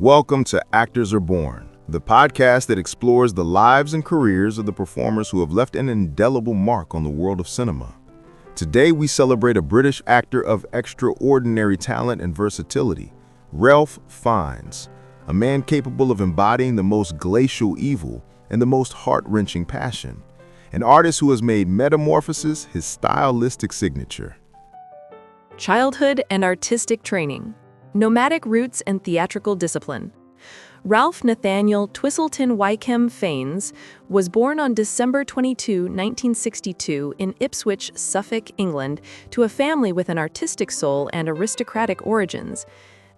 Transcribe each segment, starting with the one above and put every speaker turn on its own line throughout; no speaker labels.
Welcome to Actors Are Born, the podcast that explores the lives and careers of the performers who have left an indelible mark on the world of cinema. Today, we celebrate a British actor of extraordinary talent and versatility, Ralph Fiennes, a man capable of embodying the most glacial evil and the most heart-wrenching passion, an artist who has made metamorphosis his stylistic signature.
Childhood and artistic training, nomadic roots and theatrical discipline. Ralph Nathaniel Twistleton Wykeham Fiennes was born on December 22, 1962 in Ipswich, Suffolk, England, to a family with an artistic soul and aristocratic origins.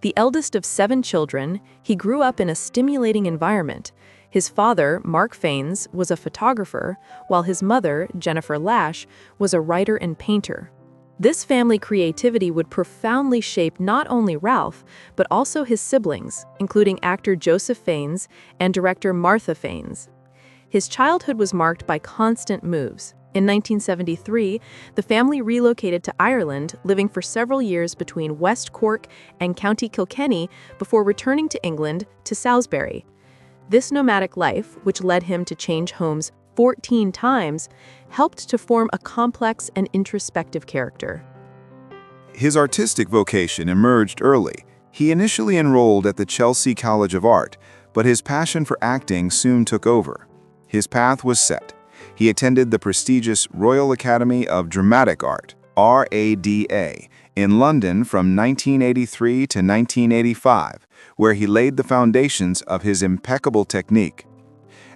The eldest of 7 children, he grew up in a stimulating environment. His father, Mark Fiennes, was a photographer, while his mother, Jennifer Lash, was a writer and painter. This family creativity would profoundly shape not only Ralph, but also his siblings, including actor Joseph Fiennes and director Martha Fiennes. His childhood was marked by constant moves. In 1973, the family relocated to Ireland, living for several years between West Cork and County Kilkenny before returning to England to Salisbury. This nomadic life, which led him to change homes 14 times, helped to form a complex and introspective character.
His artistic vocation emerged early. He initially enrolled at the Chelsea College of Art, but his passion for acting soon took over. His path was set. He attended the prestigious Royal Academy of Dramatic Art, RADA, in London from 1983 to 1985, where he laid the foundations of his impeccable technique.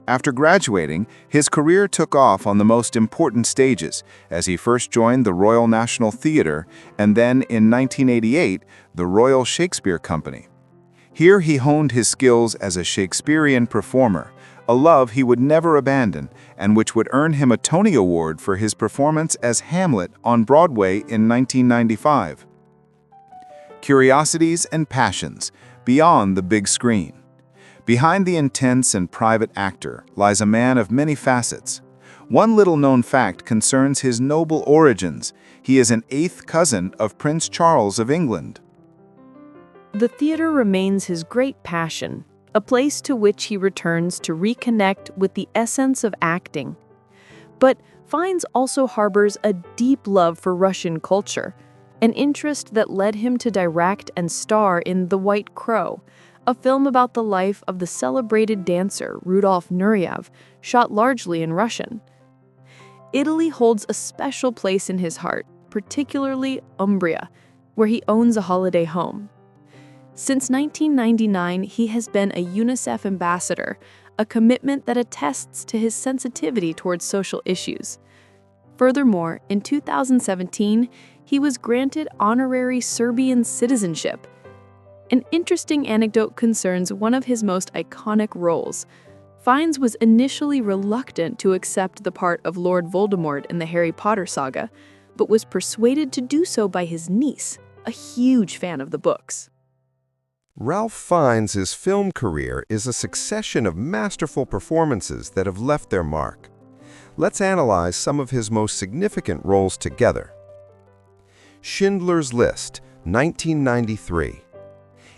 After graduating, his career took off on the most important stages, as he first joined the Royal National Theatre and then, in 1988, the Royal Shakespeare Company. Here he honed his skills as a Shakespearean performer, a love he would never abandon and which would earn him a Tony Award for his performance as Hamlet on Broadway in 1995. Curiosities and passions beyond the big screen. Behind the intense and private actor lies a man of many facets. One little-known fact concerns his noble origins. He is an 8th cousin of Prince Charles of England.
The theater remains his great passion, a place to which he returns to reconnect with the essence of acting. But Fiennes also harbors a deep love for Russian culture, an interest that led him to direct and star in The White Crow, a film about the life of the celebrated dancer Rudolf Nureyev, shot largely in Russian. Italy holds a special place in his heart, particularly Umbria, where he owns a holiday home. Since 1999, he has been a UNICEF ambassador, a commitment that attests to his sensitivity towards social issues. Furthermore, in 2017, he was granted honorary Serbian citizenship. An interesting anecdote concerns one of his most iconic roles. Fiennes was initially reluctant to accept the part of Lord Voldemort in the Harry Potter saga, but was persuaded to do so by his niece, a huge fan of the books.
Ralph Fiennes' film career is a succession of masterful performances that have left their mark. Let's analyze some of his most significant roles together. Schindler's List, 1993.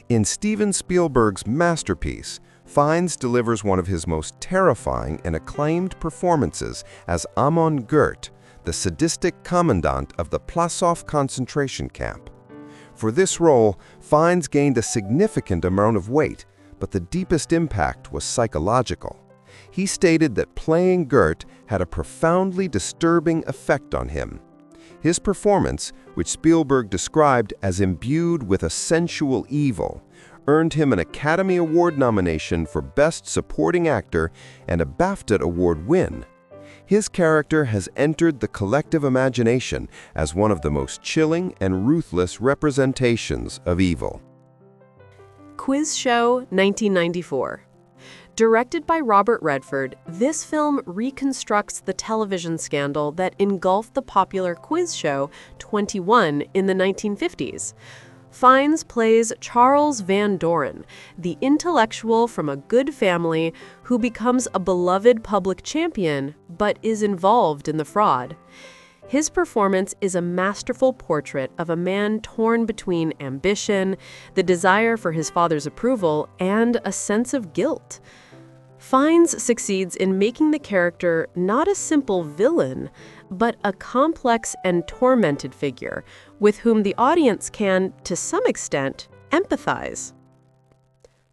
In Steven Spielberg's masterpiece, Fiennes delivers one of his most terrifying and acclaimed performances as Amon Gert, the sadistic commandant of the Plaszow concentration camp. For this role, Fiennes gained a significant amount of weight, but the deepest impact was psychological. He stated that playing Gert had a profoundly disturbing effect on him. His performance, which Spielberg described as imbued with a sensual evil, earned him an Academy Award nomination for Best Supporting Actor and a BAFTA Award win. His character has entered the collective imagination as one of the most chilling and ruthless representations of evil.
Quiz Show, 1994. Directed by Robert Redford, this film reconstructs the television scandal that engulfed the popular quiz show 21 in the 1950s. Fiennes plays Charles Van Doren, the intellectual from a good family who becomes a beloved public champion but is involved in the fraud. His performance is a masterful portrait of a man torn between ambition, the desire for his father's approval, and a sense of guilt. Fiennes succeeds in making the character not a simple villain, but a complex and tormented figure with whom the audience can, to some extent, empathize.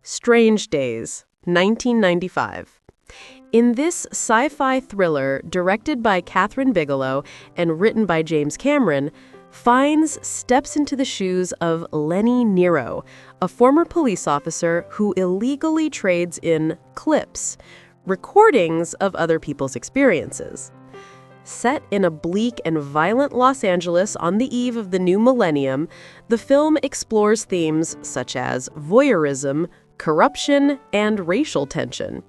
Strange Days, 1995. In this sci-fi thriller directed by Catherine Bigelow and written by James Cameron, Fiennes steps into the shoes of Lenny Nero, a former police officer who illegally trades in clips, recordings of other people's experiences. Set in a bleak and violent Los Angeles on the eve of the new millennium, the film explores themes such as voyeurism, corruption, and racial tension.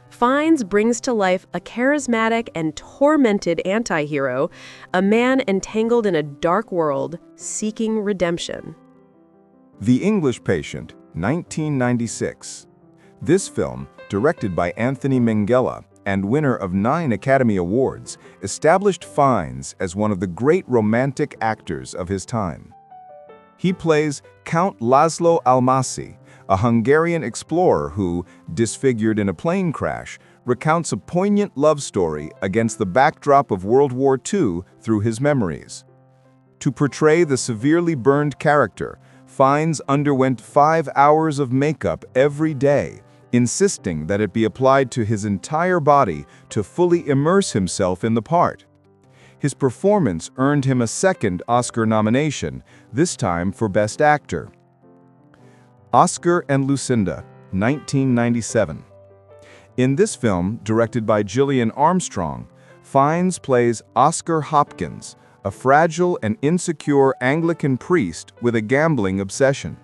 Fiennes brings to life a charismatic and tormented anti-hero, a man entangled in a dark world, seeking redemption.
The English Patient, 1996. This film, directed by Anthony Minghella and winner of 9 Academy Awards, established Fiennes as one of the great romantic actors of his time. He plays Count Laszlo Almasi, a Hungarian explorer who, disfigured in a plane crash, recounts a poignant love story against the backdrop of World War II through his memories. To portray the severely burned character, Fiennes underwent 5 hours of makeup every day, insisting that it be applied to his entire body to fully immerse himself in the part. His performance earned him a second Oscar nomination, this time for Best Actor. Oscar and Lucinda, 1997. In this film, directed by Gillian Armstrong, Fiennes plays Oscar Hopkins, a fragile and insecure Anglican priest with a gambling obsession.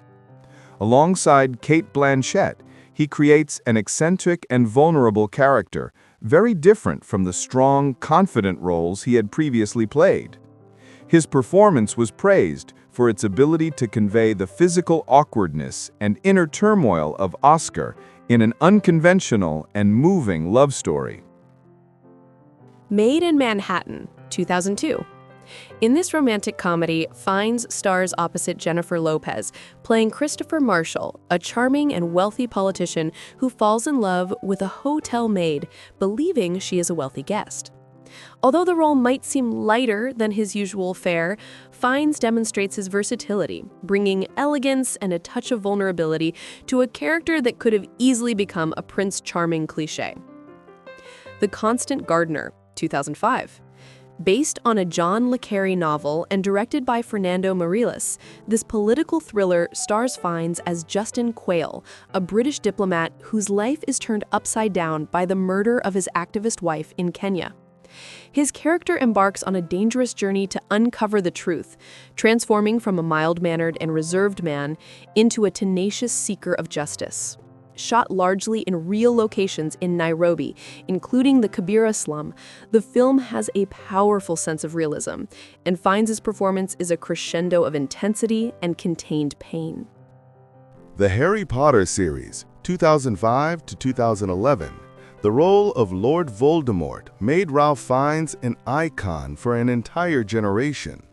Alongside Cate Blanchett, he creates an eccentric and vulnerable character, very different from the strong, confident roles he had previously played. His performance was praised for its ability to convey the physical awkwardness and inner turmoil of Oscar in an unconventional and moving love story.
Made in Manhattan, 2002. In this romantic comedy, Fiennes stars opposite Jennifer Lopez, playing Christopher Marshall, a charming and wealthy politician who falls in love with a hotel maid, believing she is a wealthy guest. Although the role might seem lighter than his usual fare, Fiennes demonstrates his versatility, bringing elegance and a touch of vulnerability to a character that could have easily become a Prince Charming cliché. The Constant Gardener, 2005. Based on a John le Carré novel and directed by Fernando Meirelles, this political thriller stars Fiennes as Justin Quayle, a British diplomat whose life is turned upside down by the murder of his activist wife in Kenya. His character embarks on a dangerous journey to uncover the truth, transforming from a mild-mannered and reserved man into a tenacious seeker of justice. Shot largely in real locations in Nairobi, including the Kibera slum, the film has a powerful sense of realism, and Fiennes' performance is a crescendo of intensity and contained pain.
The Harry Potter series, 2005 to 2011. The role of Lord Voldemort made Ralph Fiennes an icon for an entire generation.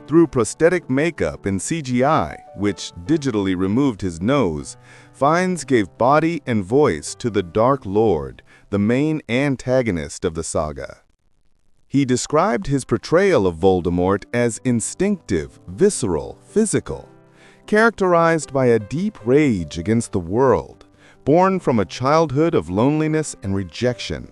Through prosthetic makeup and CGI, which digitally removed his nose, Fiennes gave body and voice to the Dark Lord, the main antagonist of the saga. He described his portrayal of Voldemort as instinctive, visceral, physical, characterized by a deep rage against the world, born from a childhood of loneliness and rejection.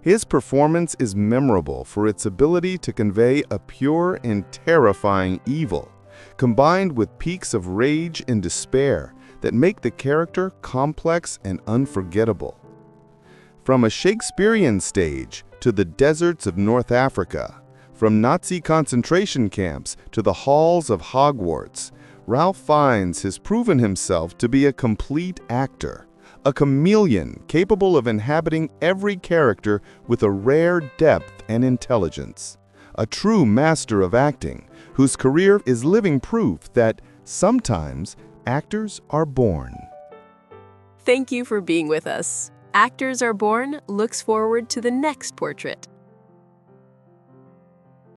His performance is memorable for its ability to convey a pure and terrifying evil, combined with peaks of rage and despair that make the character complex and unforgettable. From a Shakespearean stage to the deserts of North Africa, from Nazi concentration camps to the halls of Hogwarts, Ralph Fiennes has proven himself to be a complete actor, a chameleon capable of inhabiting every character with a rare depth and intelligence, a true master of acting whose career is living proof that sometimes actors are born.
Thank you for being with us. Actors Are Born looks forward to the next portrait.